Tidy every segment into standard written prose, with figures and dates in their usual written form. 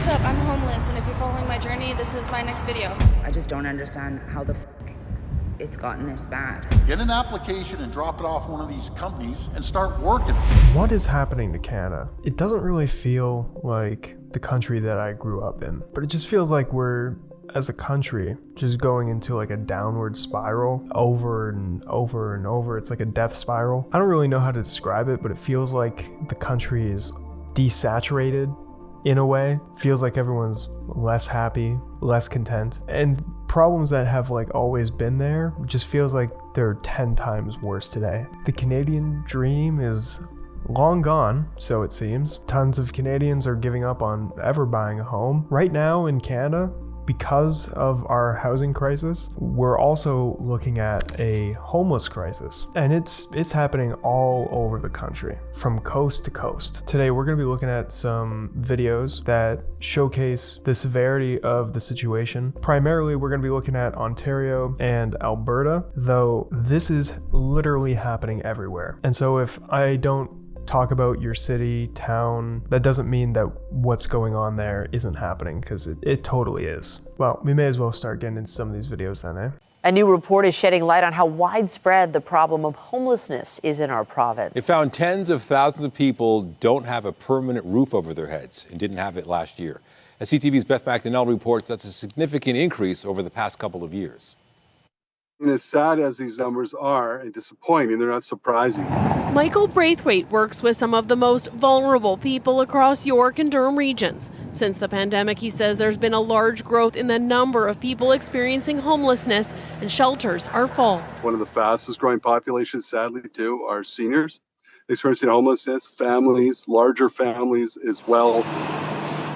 What's up? I'm homeless, and if you're following my journey, this is my next video. I just don't understand how the it's gotten this bad. Get an application and drop it off one of these companies and start working. What is happening to Canada? It doesn't really feel like the country that I grew up in, but it just feels like we're, as a country, just going into like a downward spiral over and over and over. It's like a death spiral. I don't really know how to describe it, but it feels like the country is desaturated in a way. Feels like everyone's less happy, less content, and problems that have like always been there just feels like they're 10 times worse today. The Canadian dream is long gone, so it seems. Tons of Canadians are giving up on ever buying a home. Right now in Canada, because of our housing crisis, we're also looking at a homeless crisis. And it's happening all over the country, from coast to coast. Today, we're going to be looking at some videos that showcase the severity of the situation. Primarily, we're going to be looking at Ontario and Alberta, though this is literally happening everywhere. And so if I don't talk about your city, town, that doesn't mean that what's going on there isn't happening, because it totally is. Well, we may as well start getting into some of these videos then, eh? A new report is shedding light on how widespread the problem of homelessness is in our province. It found tens of thousands of people don't have a permanent roof over their heads and didn't have it last year. As CTV's Beth McDonnell reports, that's a significant increase over the past couple of years. And as sad as these numbers are and disappointing, they're not surprising. Michael Braithwaite works with some of the most vulnerable people across York and Durham regions. Since the pandemic, he says there's been a large growth in the number of people experiencing homelessness, and shelters are full. One of the fastest growing populations, sadly, too, are seniors experiencing homelessness, families, larger families as well.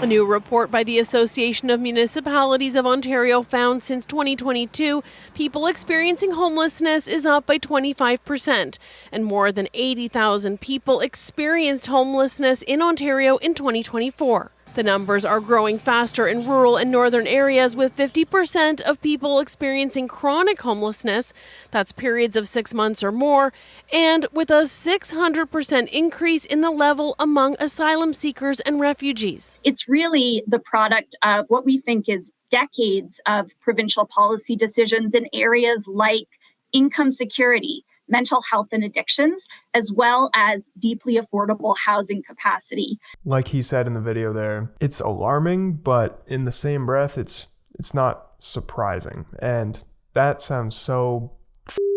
A new report by the Association of Municipalities of Ontario found since 2022, people experiencing homelessness is up by 25%, and more than 80,000 people experienced homelessness in Ontario in 2024. The numbers are growing faster in rural and northern areas, with 50% of people experiencing chronic homelessness, that's periods of 6 months or more, and with a 600% increase in the level among asylum seekers and refugees. It's really the product of what we think is decades of provincial policy decisions in areas like income security, mental health and addictions, as well as deeply affordable housing capacity. Like he said in the video there, it's alarming, but in the same breath, it's not surprising. And that sounds so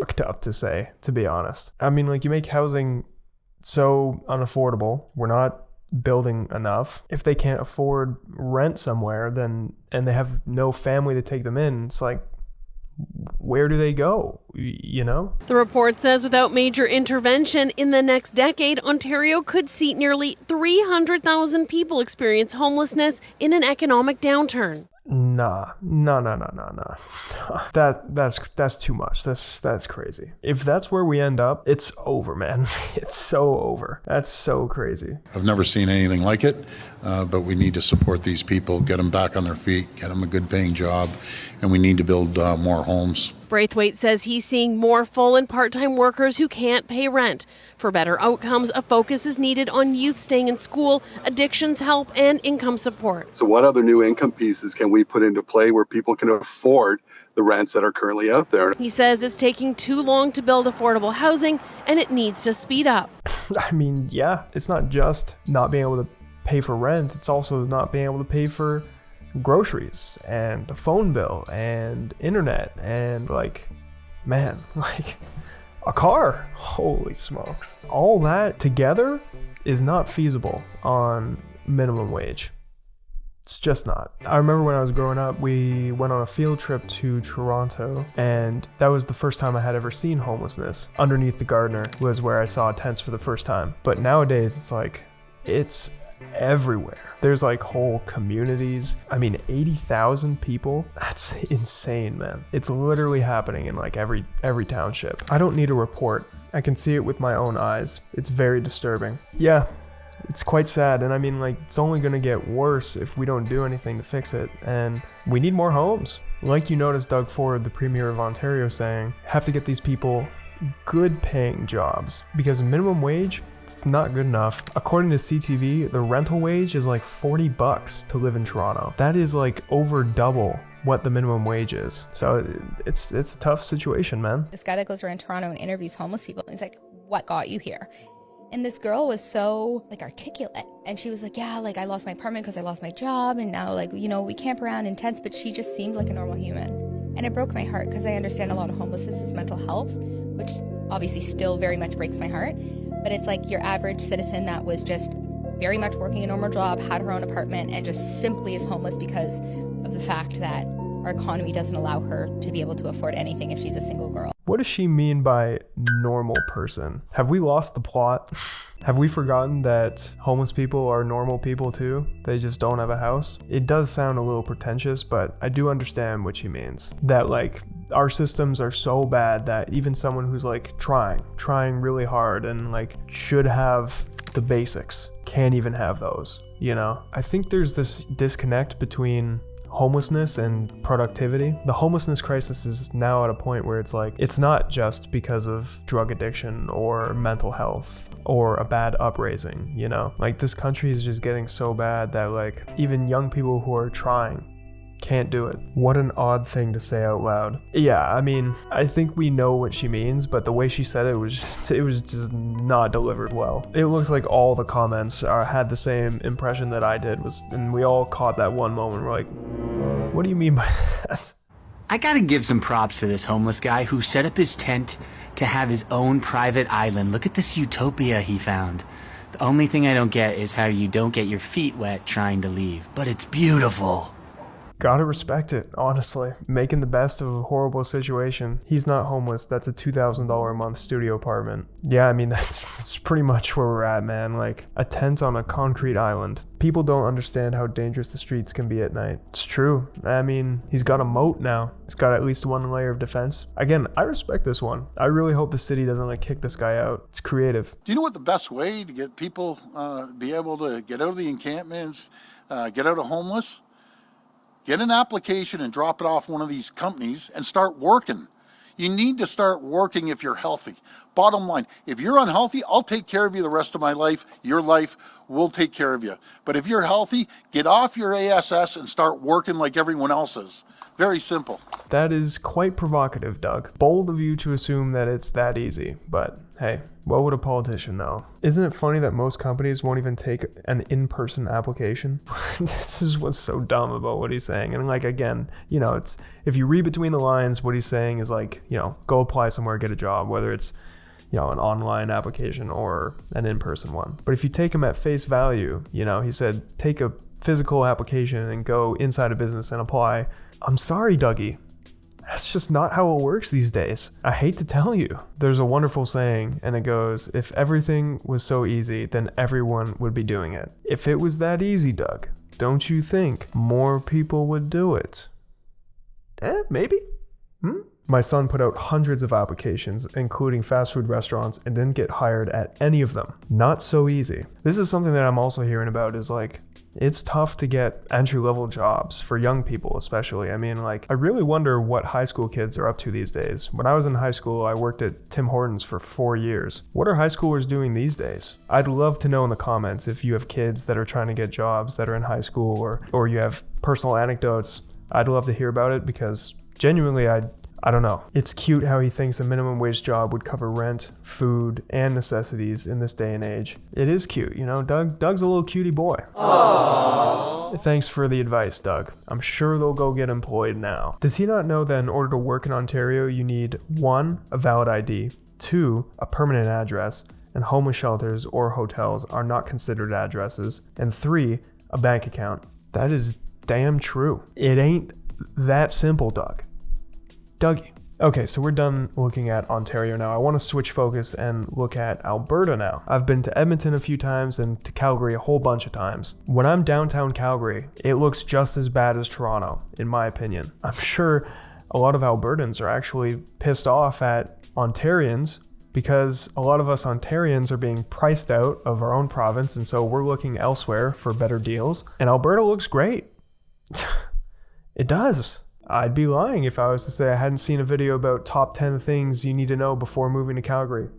fucked up to say, to be honest. I mean, like, you make housing so unaffordable. We're not building enough. If they can't afford rent somewhere, then, and they have no family to take them in, it's like, where do they go, you know? The report says without major intervention in the next decade, Ontario could see nearly 300,000 people experience homelessness in an economic downturn. No. That's too much. That's crazy. If that's where we end up, it's over, man. It's so over. That's so crazy. I've never seen anything like it, but we need to support these people, get them back on their feet, get them a good paying job, and we need to build more homes. Braithwaite says he's seeing more full and part-time workers who can't pay rent. For better outcomes, a focus is needed on youth staying in school, addictions help, and income support. So what other new income pieces can we put into play where people can afford the rents that are currently out there? He says it's taking too long to build affordable housing, and it needs to speed up. I mean, yeah, it's not just not being able to pay for rent, it's also not being able to pay for groceries and a phone bill and internet and, like, man, like, a car. Holy smokes. All that together is not feasible on minimum wage. It's just not. I remember when I was growing up, we went on a field trip to Toronto, and that was the first time I had ever seen homelessness. Underneath the Gardiner was where I saw tents for the first time. But nowadays, it's like, it's everywhere. There's like whole communities. I mean, 80,000 people. That's insane, man. It's literally happening in like every township. I don't need a report. I can see it with my own eyes. It's very disturbing. Yeah, it's quite sad. And I mean, like, it's only going to get worse if we don't do anything to fix it. And we need more homes. Like you noticed Doug Ford, the Premier of Ontario, saying, have to get these people good paying jobs, because minimum wage, it's not good enough. According to CTV, the rental wage is like $40 to live in Toronto. That is like over double what the minimum wage is. So it's a tough situation, man. This guy that goes around Toronto and interviews homeless people, he's like, what got you here? And this girl was so like articulate, and she was like, yeah, like I lost my apartment because I lost my job, and now like, you know, we camp around in tents, but she just seemed like a normal human. And it broke my heart, because I understand a lot of homelessness is mental health, which obviously still very much breaks my heart. But it's like your average citizen that was just very much working a normal job, had her own apartment, and just simply is homeless because of the fact that our economy doesn't allow her to be able to afford anything if she's a single girl. What does she mean by normal person? Have we lost the plot? Have we forgotten that homeless people are normal people too? They just don't have a house? It does sound a little pretentious, but I do understand what she means. That like our systems are so bad that even someone who's like trying really hard and like should have the basics can't even have those, you know? I think there's this disconnect between homelessness and productivity. The homelessness crisis is now at a point where it's like, it's not just because of drug addiction or mental health or a bad upraising, you know? Like this country is just getting so bad that like even young people who are trying can't do it. What an odd thing to say out loud. Yeah, I mean, I think we know what she means, but the way she said it was just not delivered well. It looks like all the comments had the same impression that I did, and we all caught that one moment. We're like, what do you mean by that? I gotta give some props to this homeless guy who set up his tent to have his own private island. Look at this utopia he found. The only thing I don't get is how you don't get your feet wet trying to leave, but it's beautiful. Gotta respect it, honestly. Making the best of a horrible situation. He's not homeless. That's a $2,000 a month studio apartment. Yeah, I mean, that's pretty much where we're at, man. Like, a tent on a concrete island. People don't understand how dangerous the streets can be at night. It's true. I mean, he's got a moat now. He's got at least one layer of defense. Again, I respect this one. I really hope the city doesn't, like, kick this guy out. It's creative. Do you know what the best way to get people be able to get out of the encampments, get out of homeless? Get an application and drop it off one of these companies and start working. You need to start working if you're healthy. Bottom line, if you're unhealthy, I'll take care of you the rest of my life. Your life will take care of you. But if you're healthy, get off your ASS and start working like everyone else is. Very simple. That is quite provocative, Doug. Bold of you to assume that it's that easy, but hey, what would a politician know? Isn't it funny that most companies won't even take an in-person application? This is what's so dumb about what he's saying. And like, again, you know, it's, if you read between the lines, what he's saying is like, you know, go apply somewhere, get a job, whether it's, you know, an online application or an in-person one. But if you take him at face value, you know, he said, take a physical application and go inside a business and apply. I'm sorry, Dougie. That's just not how it works these days. I hate to tell you. There's a wonderful saying, and it goes, if everything was so easy, then everyone would be doing it. If it was that easy, Doug, don't you think more people would do it? Maybe? My son put out hundreds of applications, including fast food restaurants, and didn't get hired at any of them. Not so easy. This is something that I'm also hearing about is like, it's tough to get entry-level jobs for young people, especially. I mean, like, I really wonder what high school kids are up to these days. When I was in high school, I worked at Tim Hortons for 4 years. What are high schoolers doing these days? I'd love to know in the comments if you have kids that are trying to get jobs that are in high school, or you have personal anecdotes. I'd love to hear about it because genuinely, I don't know. It's cute how he thinks a minimum wage job would cover rent, food, and necessities in this day and age. It is cute, you know? Doug's a little cutie boy. Aww. Thanks for the advice, Doug. I'm sure they'll go get employed now. Does he not know that in order to work in Ontario, you need 1, a valid ID, 2, a permanent address, and homeless shelters or hotels are not considered addresses, and 3, a bank account? That is damn true. It ain't that simple, Doug. Dougie. Okay, so we're done looking at Ontario now. I want to switch focus and look at Alberta now. I've been to Edmonton a few times and to Calgary a whole bunch of times. When I'm downtown Calgary, it looks just as bad as Toronto, in my opinion. I'm sure a lot of Albertans are actually pissed off at Ontarians because a lot of us Ontarians are being priced out of our own province, and so we're looking elsewhere for better deals. And Alberta looks great. It does. I'd be lying if I was to say I hadn't seen a video about top 10 things you need to know before moving to Calgary.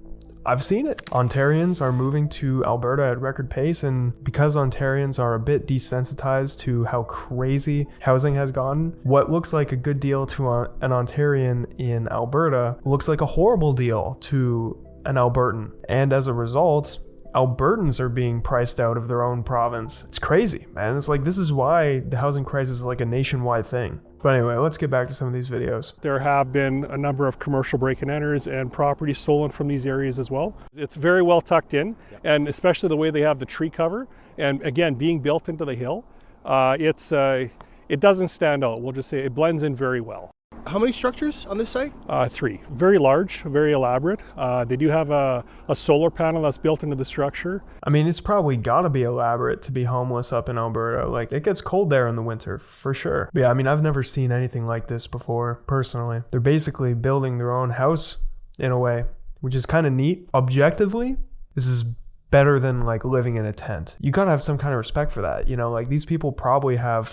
I've seen it. Ontarians are moving to Alberta at record pace, and because Ontarians are a bit desensitized to how crazy housing has gotten, what looks like a good deal to an Ontarian in Alberta looks like a horrible deal to an Albertan. And as a result, Albertans are being priced out of their own province. It's crazy, man. It's like, this is why the housing crisis is like a nationwide thing. But anyway, let's get back to some of these videos. There have been a number of commercial break-and-enters and property stolen from these areas as well. It's very well tucked in, and especially the way they have the tree cover, and again, being built into the hill, it doesn't stand out. We'll just say it blends in very well. How many structures on this site? 3. Very large, very elaborate. They do have a solar panel that's built into the structure. I mean, it's probably gotta be elaborate to be homeless up in Alberta. Like, it gets cold there in the winter, for sure. But yeah, I mean, I've never seen anything like this before, personally. They're basically building their own house, in a way, which is kind of neat. Objectively, this is better than, like, living in a tent. You gotta have some kind of respect for that, you know? Like, these people probably have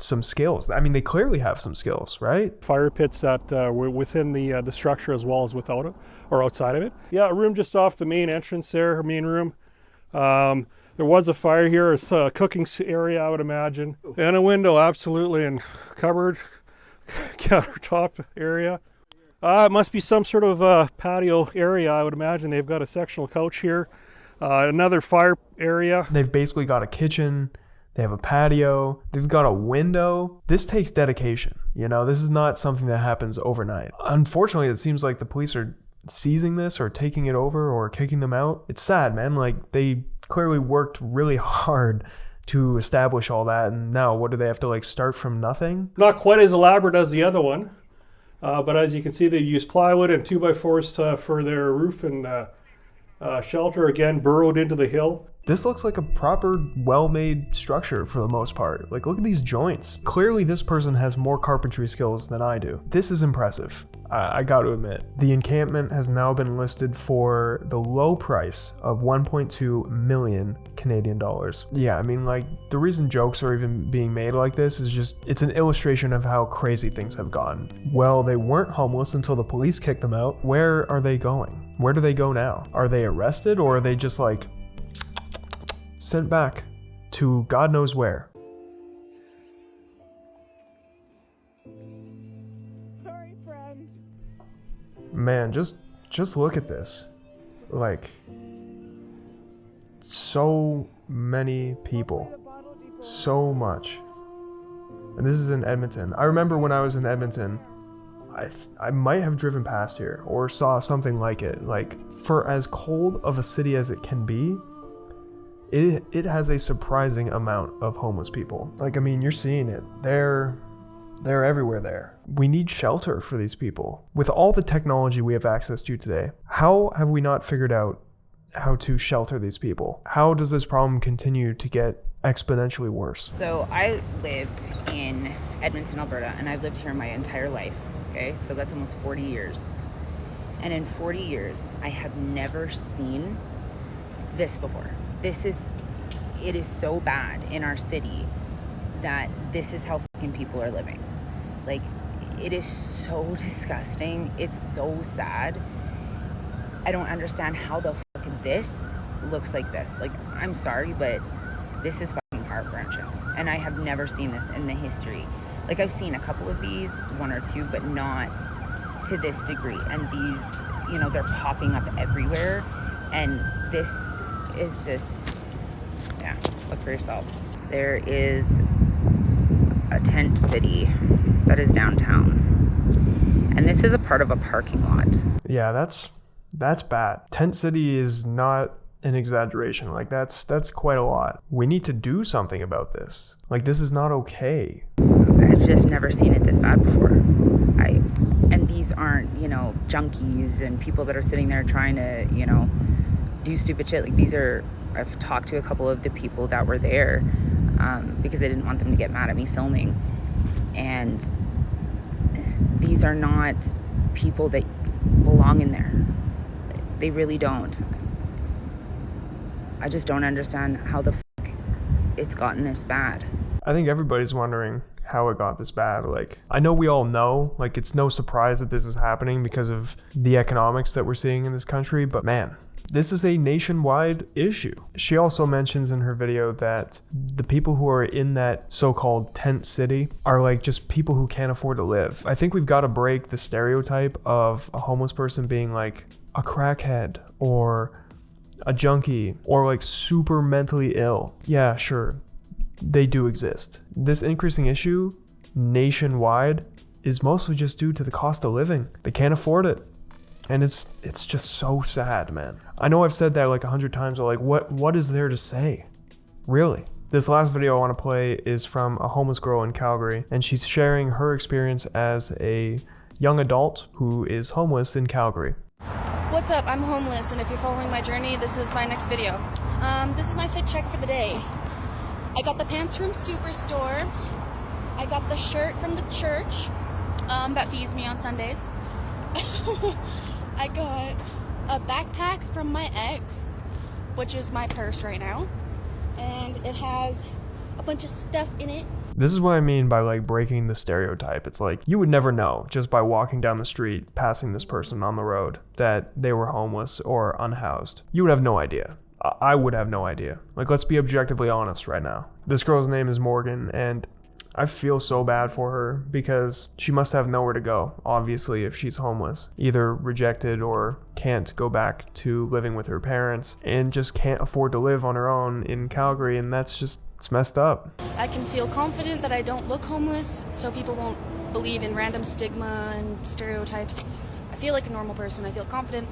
some skills. I mean, they clearly have some skills, right? Fire pits that were within the structure as well as without it, or outside of it. Yeah, a room just off the main entrance there, main room. There was a fire here, it's a cooking area, I would imagine. And a window, absolutely, and cupboard, countertop area. It must be some sort of patio area, I would imagine. They've got a sectional couch here. Another fire area. They've basically got a kitchen. They have a patio. They've got a window. This takes dedication. You know, this is not something that happens overnight. Unfortunately, it seems like the police are seizing this or taking it over or kicking them out. It's sad, man. Like, they clearly worked really hard to establish all that. And now what do they have to, like, start from nothing? Not quite as elaborate as the other one. But as you can see, they use plywood and 2x4s for their roof and shelter, again, burrowed into the hill. This looks like a proper, well-made structure for the most part. Like, look at these joints. Clearly, this person has more carpentry skills than I do. This is impressive, I got to admit. The encampment has now been listed for the low price of 1.2 million Canadian dollars. Yeah, I mean, like, the reason jokes are even being made like this is just, it's an illustration of how crazy things have gotten. Well, they weren't homeless until the police kicked them out. Where are they going? Where do they go now? Are they arrested, or are they just, like, sent back to God knows where? Sorry, friend. Man, just look at this. Like, so many people. So much. And this is in Edmonton. I remember when I was in Edmonton, I might have driven past here or saw something like it. Like, for as cold of a city as it can be, it has a surprising amount of homeless people. Like, I mean, you're seeing it. They're everywhere there. We need shelter for these people. With all the technology we have access to today, how have we not figured out how to shelter these people? How does this problem continue to get exponentially worse? So I live in Edmonton, Alberta, and I've lived here my entire life. Okay, so that's almost 40 years. And in 40 years, I have never seen this before. It is so bad in our city that this is how fucking people are living. Like, it is so disgusting. It's so sad. I don't understand how the fuck this looks like this. Like, I'm sorry, but this is fucking heart-wrenching. And I have never seen this in the history. Like, I've seen a couple of these, 1 or 2, but not to this degree. And these, you know, they're popping up everywhere. And this is just, yeah, look for yourself. There is a tent city that is downtown. And this is a part of a parking lot. Yeah, that's bad. Tent city is not an exaggeration. Like, that's quite a lot. We need to do something about this. Like, this is not okay. I've just never seen it this bad before. And these aren't, you know, junkies and people that are sitting there trying to, you know, do stupid shit. Like, these are, I've talked to a couple of the people that were there because I didn't want them to get mad at me filming. And these are not people that belong in there. They really don't. I just don't understand how the fuck it's gotten this bad. I think everybody's wondering how it got this bad. Like, I know we all know, like, it's no surprise that this is happening because of the economics that we're seeing in this country, but man, this is a nationwide issue. She also mentions in her video that the people who are in that so-called tent city are like just people who can't afford to live. I think we've got to break the stereotype of a homeless person being like a crackhead or a junkie or like super mentally ill. Yeah, sure, they do exist. This increasing issue nationwide is mostly just due to the cost of living. They can't afford it. And it's just so sad, man. I know I've said that like 100 times, but like what is there to say? Really? This last video I want to play is from a homeless girl in Calgary, and she's sharing her experience as a young adult who is homeless in Calgary. What's up? I'm homeless, and if you're following my journey, this is my next video. This is my fit check for the day. I got the pants from Superstore. I got the shirt from the church that feeds me on Sundays. I got a backpack from my ex, which is my purse right now, and it has a bunch of stuff in it. This is what I mean by like breaking the stereotype. It's like you would never know just by walking down the street, passing this person on the road, that they were homeless or unhoused. You would have no idea. I would have no idea. Like, let's be objectively honest right now. This girl's name is Morgan, and I feel so bad for her because she must have nowhere to go, obviously, if she's homeless. Either rejected or can't go back to living with her parents and just can't afford to live on her own in Calgary, and it's messed up. I can feel confident that I don't look homeless, so people won't believe in random stigma and stereotypes. I feel like a normal person. I feel confident.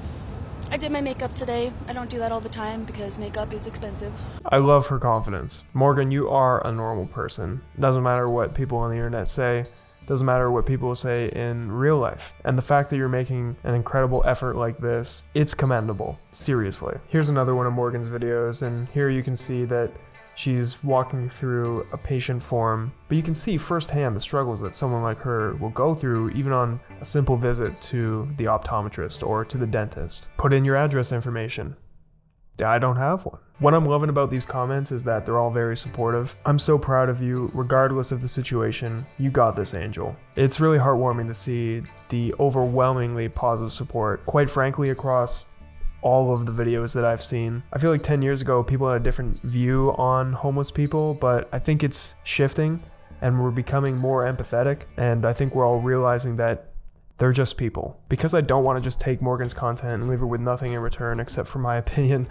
I did my makeup today. I don't do that all the time because makeup is expensive. I love her confidence. Morgan, you are a normal person. Doesn't matter what people on the internet say. Doesn't matter what people say in real life. And the fact that you're making an incredible effort like this, it's commendable. Seriously. Here's another one of Morgan's videos, and here you can see that she's walking through a patient form, but you can see firsthand the struggles that someone like her will go through even on a simple visit to the optometrist or to the dentist. Put in your address information. I don't have one. What I'm loving about these comments is that they're all very supportive. I'm so proud of you, regardless of the situation. You got this, Angel. It's really heartwarming to see the overwhelmingly positive support, quite frankly, across all of the videos that I've seen. I feel like 10 years ago, people had a different view on homeless people, but I think it's shifting and we're becoming more empathetic. And I think we're all realizing that they're just people. Because I don't want to just take Morgan's content and leave her with nothing in return except for my opinion,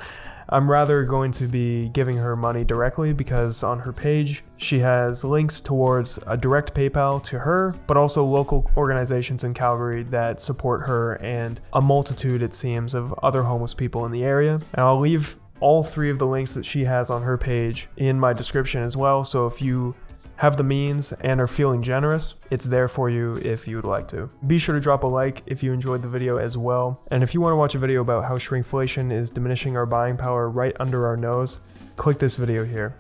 I'm rather going to be giving her money directly, because on her page, she has links towards a direct PayPal to her, but also local organizations in Calgary that support her and a multitude, it seems, of other homeless people in the area. And I'll leave all 3 of the links that she has on her page in my description as well. So if you have the means and are feeling generous, it's there for you if you would like to. Be sure to drop a like if you enjoyed the video as well. And if you want to watch a video about how shrinkflation is diminishing our buying power right under our nose, click this video here.